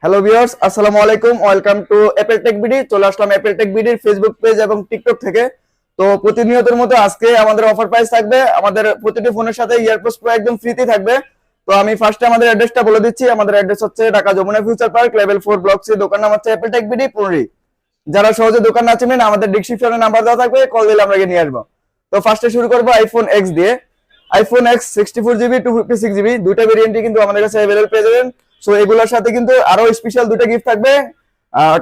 Hello viewers, আসসালামু আলাইকুম। Welcome to Apple tech BD. চলে আসলাম অ্যাপেল টেক বিডির ফেসবুক পেজ এবং টিকটক থেকে। তো প্রতিনিয়তের মতো আজকে আমাদের অফার প্রাইস থাকবে। আমাদের প্রতিটি ফোনের সাথে ইয়ারপোডস প্রো একদম ফ্রিতে থাকবে। তো আমি ফার্স্টে আমাদের অ্যাড্রেসটা বলে দিচ্ছি। আমাদের অ্যাড্রেস হচ্ছে Dhaka Jamuna future park, level 4, block C. দোকান নাম হচ্ছে অ্যাপেল টেক বিডি পুরি। যারা সহজে দোকান না চিনেন, আমাদের ডেসক্রিপশনে নাম্বার দেওয়া থাকবে, কল দিলে আমরা নিয়ে আসবো। তো ফার্স্টে শুরু করবো আইফোন এক্স দিয়ে। আইফোন এক্স 64 জিবি 256 জিবি দুইটা ভেরিয়েন্টই কিন্তু আমাদের কাছে অ্যাভেলেবল পেয়ে যাবেন। সো এগুলোর সাথে কিন্তু আরো স্পেশাল দুটো গিফট থাকবে,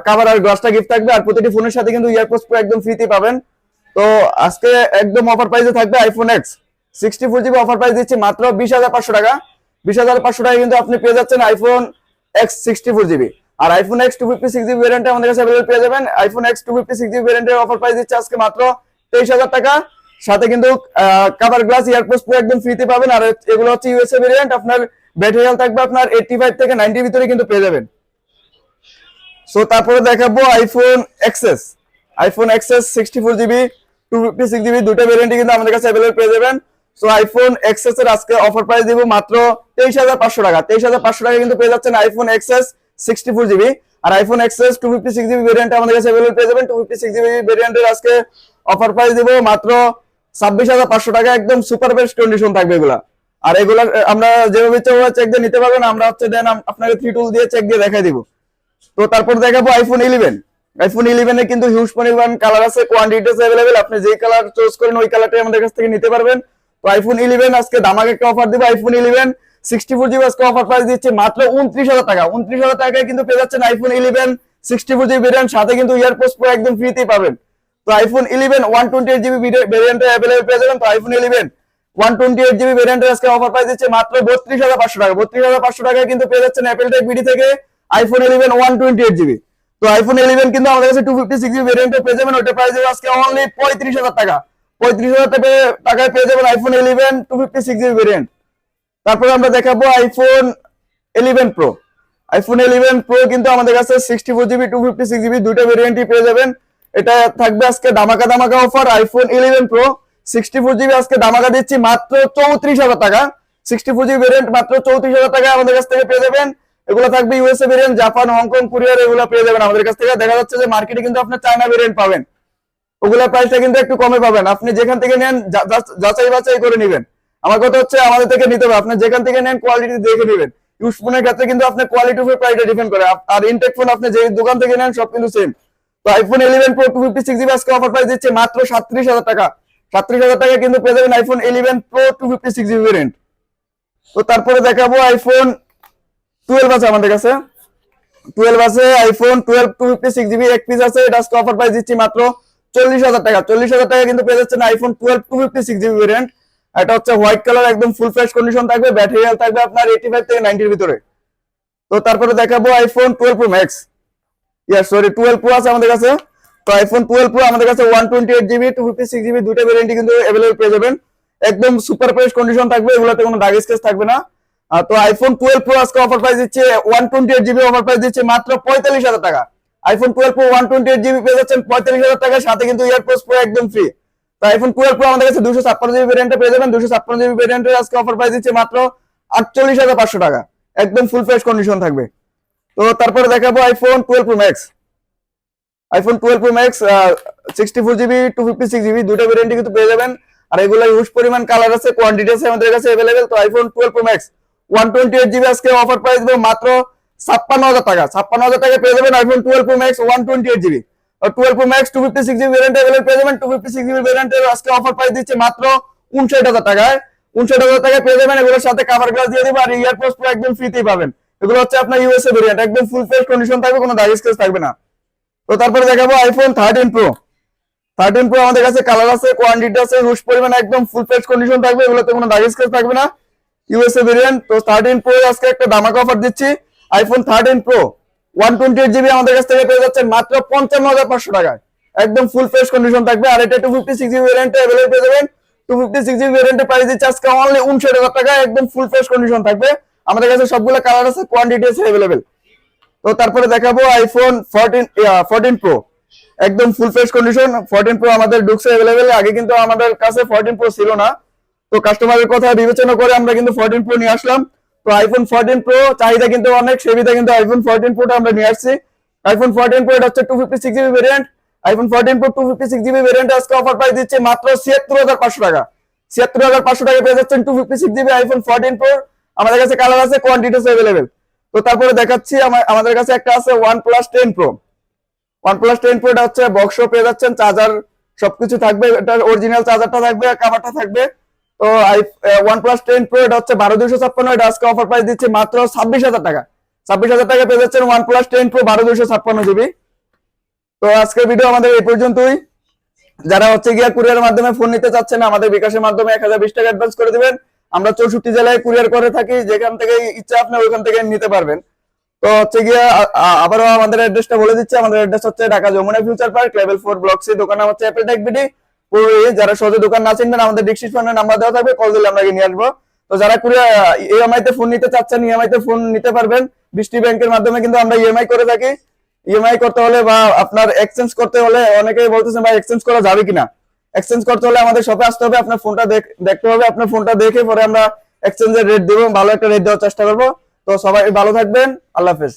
কভার আর গ্লাসটা গিফট থাকবে। আর প্রতিটি ফোনের সাথে কিন্তু ইয়ারপোডস প্রো একদম ফ্রিতে পাবেন। তো আজকে একদম অফার প্রাইসে থাকবে iPhone X 64 GB. Offer price দিচ্ছি মাত্র 20,500 টাকা। 20,500 টাকা কিন্তু আপনি পেয়ে যাচ্ছেন আইফোন এক্স 64 জিবি। আর আইফোন এক্স 256 জিবি ভেরিয়েন্ট আমাদের কাছে অ্যাভেলেবল পেয়ে যাবেন। আইফোন এক্স 256 জিবি ভেরিয়েন্টের অফার প্রাইস দিচ্ছে আজকে মাত্র 23,000 টাকা। সাথে কিন্তু কভার গ্লাস ইয়ারপোডস প্রো একদম ফ্রিতে পাবেন। আর এগুলো হচ্ছে ইউএসএ ভেরিয়েন্ট। আপনার ব্যাটারি হেলথ থাকবে আপনার 85 থেকে 90 ভিতরে কিন্তু পেয়ে যাবেন। সো তারপরে দেখাবো iPhone XS. IPhone XS 64 GB 256 GB দুটো ভেরিয়েন্টই কিন্তু আমাদের কাছে অ্যাভেলেবল পেয়ে যাবেন। সো আইফোন এক্সএস এর আজকে অফার প্রাইস দিব মাত্র 23,500 টাকা। 23,500 টাকা কিন্তু পেয়ে যাচ্ছেন আইফোন এক্সএস 64 জিবি। আর আইফোন এক্সএস 256 জিবি ভেরিয়েন্ট আমাদের কাছে অ্যাভেলেবল পেয়ে যাবেন। 256 জিবি ভেরিয়েন্টের আজকে অফার প্রাইস দিব মাত্র 26,500 টাকা। একদম সুপার বেস্ট কন্ডিশন থাকবে এগুলা। আর এগুলা আমরা যেভাবে ইচ্ছা চেক দিয়ে নিতে পারবেন। আমরা হচ্ছে দেন আপনাকে 3 টুল দিয়ে চেক দিয়ে দেখাই দিব। তো তারপর দেখাবো আইফোন 11। আইফোন 11 এ কিন্তু হিউজ পরিমাণ কালার আছে, কোয়ান্টিটিস अवेलेबल। আপনি যেই কালার চুজ করেন ওই কালারটাই আমাদের কাছ থেকে নিতে পারবেন। তো আইফোন 11 আজকে দামাক একটা অফার দিব। আইফোন 11 64 জিবি আজকে অফার প্রাইস দিচ্ছে মাত্র 29,000 টাকা। 29,000 টাকায় কিন্তু পেয়ে যাচ্ছেন আইফোন 11 64 জিবি ভেরিয়েন্ট, সাথে কিন্তু ইয়ারপোডস প্রো একদম ফ্রিতেই পাবেন। তো আইফোন 11 128 জিবি ভেরিয়েন্টে अवेलेबल পেয়ে যাবেন। তো আইফোন 11 128 জিবি ভেরিয়েন্টের আজকে অফার প্রাইস দিচ্ছে মাত্র 32,500 টাকা। 32,500 টাকায় কিন্তু পেয়ে যাচ্ছেন অ্যাপল টেক বিডি থেকে আইফোন 11 128 জিবি। তো আইফোন 11 কিন্তু আমাদের কাছে 256 জিবি ভেরিয়েন্টে পেয়ে যাবেন। ওটা প্রাইস দেব আজকে অনলি 35,000 টাকা। 35,000 টাকায় পেয়ে যাবেন আইফোন 11 256 জিবি ভেরিয়েন্ট। তারপর আমরা দেখাবো আইফোন 11 প্রো। আইফোন 11 প্রো কিন্তু আমাদের কাছে 64 জিবি 256 জিবি দুটো ভেরিয়েন্টই পেয়ে যাবেন। এটা থাকবে আজকে ধামাকা ধামাকা অফার। আইফোন 11 প্রো 64 জিবি আজকে ধামাকা দিচ্ছি মাত্র 34,000 টাকা। 64 জিবি ভেরিয়েন্ট মাত্র 34,000 টাকায় আমাদের কাছ থেকে পেয়ে যাবেন। এগুলো থাকবে ইউএসএ ভেরিয়েন্ট, জাপান, হংকং, কোরিয়ার এগুলো পেয়ে যাবেন আমাদের কাছ থেকে। দেখা যাচ্ছে যে মার্কেটে কিন্তু আপনার চায়না ভেরিয়েন্ট পাবেন, ওগুলোর প্রাইসটা কিন্তু একটু কমে পাবেন। আপনি যেখান থেকে নেন যাচাই বাছাই করে নেবেন। আমার কথা হচ্ছে আমাদের থেকে নিতে হবে, আপনি যেখান থেকে নেন কোয়ালিটি দেখে নেবেন। ইউজ ফোনের ক্ষেত্রে কিন্তু আপনার কোয়ালিটির উপর প্রাইসটা ডিপেন্ড করে। আর ইনটেক ফোন আপনি যে দোকান থেকে নেন সব কিন্তু সেম। তো আইফোন 11 প্রো 256 জিবি আজকে অফার প্রাইস দিচ্ছে মাত্র 37,000 টাকা। 37,000 টাকা কিন্তু পেয়ে যাবেন আইফোন 11 প্রো 256 জিবি ভেরিয়েন্ট। তো তারপরে দেখাবো আইফোন 12 আছে আমাদের কাছে। 12 আছে আইফোন 12 256 জিবি এক পিস আছে। এটা আজকে অফার প্রাইস দিচ্ছি মাত্র 40,000 টাকা। 40,000 টাকা কিন্তু পেয়ে যাচ্ছেন আইফোন 12 256 জিবি ভেরিয়েন্ট। এটা হচ্ছে হোয়াইট কালার, একদম ফুল ফ্রেশ কন্ডিশন থাকবে। ব্যাটারি হেলথ থাকবে আপনার 85 থেকে 90 এর ভিতরে। তো তারপরে দেখাবো আইফোন 12 প্রো ম্যাক্স। 12 প্রো আছে আমাদের কাছে। তো আইফোন 12 প্রো আমাদের কাছে 128 জিবি 256 জিবি দুটো ভেরিয়েন্টই কিন্তু अवेलेबल পেয়ে যাবেন। একদম সুপার ফ্রেশ কন্ডিশন থাকবে, এগুলোতে কোনো দাগ স্কেচ থাকবে না। তো আইফোন 12 প্রো আজকে অফার প্রাইস দিচ্ছে 128 জিবি অফার প্রাইস দিচ্ছে মাত্র 45,000 টাকা। আইফোন 12 প্রো 128 জিবি পেয়ে যাচ্ছেন 45,000 টাকা, সাথে কিন্তু ইয়ারপোডস প্রো একদম ফ্রি। তো আইফোন 12 প্রো আমাদের কাছে 256 জিবি ভেরিয়েন্টে পেয়ে যাবেন। 256 জিবি ভেরিয়েন্টের আজকে অফার প্রাইস দিচ্ছে মাত্র 48,500 টাকা। একদম ফুল ফ্রেশ কন্ডিশন থাকবে। তো তারপরে দেখাবো iPhone 12 pro max. IPhone 12 pro max 64 GB 256 GB দুটো ভেরিয়েন্টই কিন্তু পেয়ে যাবেন। আর এগুলো হিউজ পরিমাণ কালার আছে, কোয়ান্টিটি আছে আমাদের কাছে अवेलेबल। তো আইফোন 12 প্রো ম্যাক্স 128 জিবি আজকে অফার প্রাইস দেব মাত্র 56,000 টাকা। 56,000 টাকা পেয়ে যাবেন iPhone 12 pro max 128 GB. 12 pro max 256 GB variant available পেয়ে যাবেন। 256 জিবি ভেরিয়েন্টের আজকে অফার প্রাইস দিচ্ছে মাত্র 59,000 টাকায়। 59,000 টাকায় পেয়ে যাবেন। এগুলোর সাথে কভার গ্লাস দিয়ে দিব আর ইয়ারপোডস প্রো একদম ফ্রিতেই পাবেন। এগুলো হচ্ছে আপনার ইউএসএ ভেরিয়েন্ট, একদম ফুল ফ্রেশ কন্ডিশন থাকবে, কোনো দাগ স্কেচ থাকবে না। তো তারপরে দেখাবো আইফোন 13 প্রো। 13 প্রো আমাদের কাছে কালার আছে, কোয়ান্টিটি আছে, হিউজ পরিমাণ, একদম ফুল ফ্রেশ কন্ডিশন থাকবে, এগুলোতে কোনো দাগ স্কেচ থাকবে না, ইউএসএ ভেরিয়েন্ট। তো 13 প্রো আজকে একটা ধামাকা অফার দিচ্ছি। আইফোন 13 প্রো 128 জিবি আমাদের কাছ থেকে পেয়ে যাচ্ছেন মাত্র 55,500 টাকায়। একদম ফুল ফ্রেশ কন্ডিশন থাকবে। আর এটা 256 জিবি ভেরিয়েন্টে अवेलेबल পেয়ে যাবেন। 256 জিবি ভেরিয়েন্টে প্রাইস দিচ্ছে আজকে অনলি 59,000 টাকা। একদম ফুল ফ্রেশ কন্ডিশন থাকবে। আমাদের কাছে সবগুলো কালার আছে, কোয়ান্টিটি আছে अवेलेबल। তো তারপরে দেখাবো আইফোন 14 প্রো। একদম ফুল ফ্রেশ কন্ডিশন 14 প্রো আমাদের ঢুকছে अवेलेबल। আগে কিন্তু আমাদের কাছে 14 প্রো ছিল না। তো কাস্টমারের কথা বিবেচনা করে আমরা কিন্তু 14 প্রো নিয়ে আসলাম। তো আইফোন 14 প্রো চাহিদা কিন্তু অনেক, সেবিধা কিন্তু আইফোন 14 প্রোটা আমরা নিয়ে আসছি। আইফোন 14 প্রো এটা হচ্ছে 256 GB variant. IPhone 14 pro 256 GB variant আজকে অফার প্রাইস দিচ্ছে মাত্র 76500 টাকা। 76500 টাকা পেয়ে যাচ্ছেন 256 জিবি আইফোন 14 প্রো। আমাদের কাছে কালার আছে, কোয়ান্টিটিস अवेलेबल। তো তারপরে দেখাচ্ছি আমাদের কাছে একটা আছে OnePlus 10 Pro। OnePlus 10 Pro এটা হচ্ছে বক্সও পেয়ে যাচ্ছেন, চার্জার সবকিছু থাকবে, এটার অরিজিনাল চার্জারটা থাকবে, কভারটা থাকবে। তো OnePlus 10 Pro এটা হচ্ছে 12256, এটা আজকে অফার প্রাইস দিচ্ছে মাত্র 26000 টাকা। 26000 টাকা পেয়ে যাচ্ছেন OnePlus 10 Pro 12256 জিবি। তো আজকের ভিডিও আমাদের এই পর্যন্তই। যারা হচ্ছে গিয়া কুরিয়ারের মাধ্যমে ফোন নিতে চাচ্ছেন, আমাদের বিকাশের মাধ্যমে 1020 টাকা অ্যাডভান্স করে দিবেন। আমরা 64 জেলায় কুরিয়ার করে থাকি, যেখান থেকে ইচ্ছা আপনি ওইখান থেকে নিতে পারবেন। তো হচ্ছে গিয়া আবারও আমাদের অ্যাড্রেসটা বলে দিচ্ছি। আমাদের অ্যাড্রেস হচ্ছে Dhaka Jamuna future park, level 4 block C. দোকান হচ্ছে অ্যাপল টেক বিডি। যারা সহজে দোকান না চিনবেন, আমাদের ডিসক্রিপশনে নাম্বার দেওয়া থাকবে, কল দিলে আমরা নিয়ে আসবো। তো যারা কুরিয়ার ইএমআই তে ফোন নিতে চাচ্ছেন, ইএমআই তে ফোন নিতে পারবেন। বৃষ্টি ব্যাংকের মাধ্যমে কিন্তু আমরা ইএমআই করে থাকি। ইএমআই করতে হলে বা আপনার এক্সচেঞ্জ করতে হলে, অনেকেই বলতেছেন ভাই এক্সচেঞ্জ করা যাবে কিনা। এক্সচেঞ্জ করতে হলে আমাদের শপে আসতে হবে, আপনার ফোনটা দেখতে হবে, আপনার ফোনটা দেখে পরে আমরা এক্সচেঞ্জের রেট দেবো, ভালো একটা রেট দেওয়ার চেষ্টা করবো। তো সবাই ভালো থাকবেন, আল্লাহ হাফেজ।